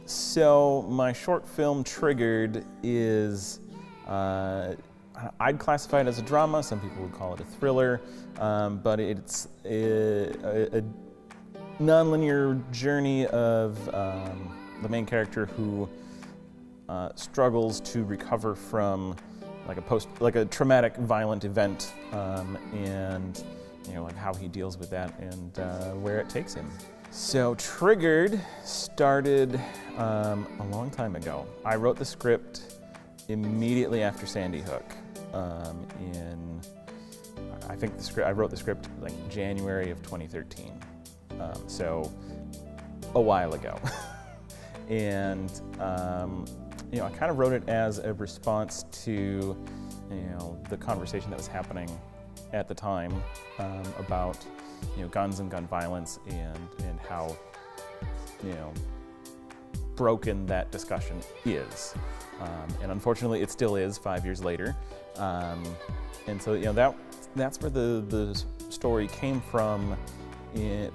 So my short film Triggered is, I'd classify it as a drama. Some people would call it a thriller, but it's a non-linear journey of the main character who struggles to recover from like a traumatic, violent event, and like how he deals with that and where it takes him. So Triggered started a long time ago. I wrote the script immediately after Sandy Hook. I wrote the script like January of 2013. So a while ago. And I kind of wrote it as a response to the conversation that was happening at the time about guns and gun violence and how broken that discussion is, and unfortunately it still is 5 years later. And so that's where the story came from.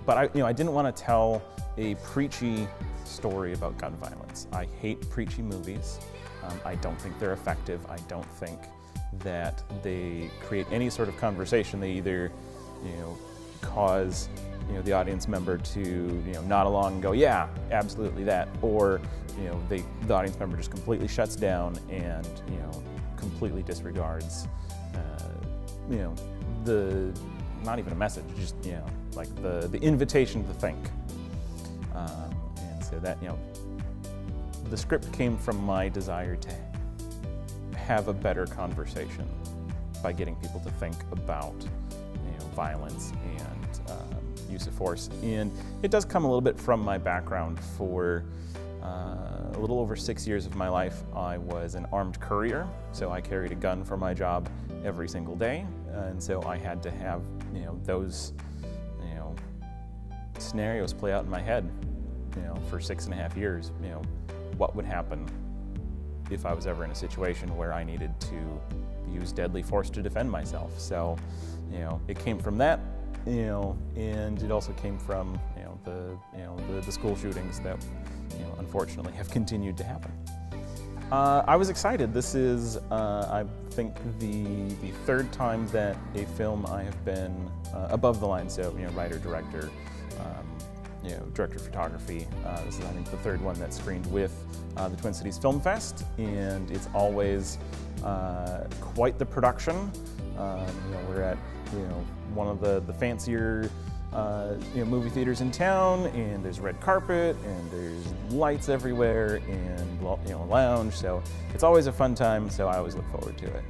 But I didn't want to tell a preachy story about gun violence. I hate preachy movies. I don't think they're effective. I don't think that they create any sort of conversation. They either cause the audience member to nod along and go, yeah, absolutely that, or the audience member just completely shuts down and completely disregards the not even a message, just like the invitation to think. And so that the script came from my desire to have a better conversation by getting people to think about violence and use of force. And it does come a little bit from my background. For a little over 6 years of my life, I was an armed courier, so I carried a gun for my job every single day, and so I had to have those scenarios play out in my head for 6.5 years. What would happen if I was ever in a situation where I needed to use deadly force to defend myself? So it came from that, and it also came from the school shootings that unfortunately have continued to happen. I was excited. This is, I think, the third time that a film I have been above the line, so writer, director, director of photography. This is, I think, the third one that's screened with the Twin Cities Film Fest, and it's always quite the production. We're at one of the fancier movie theaters in town, and there's red carpet and there's lights everywhere and a lounge, so it's always a fun time, so I always look forward to it.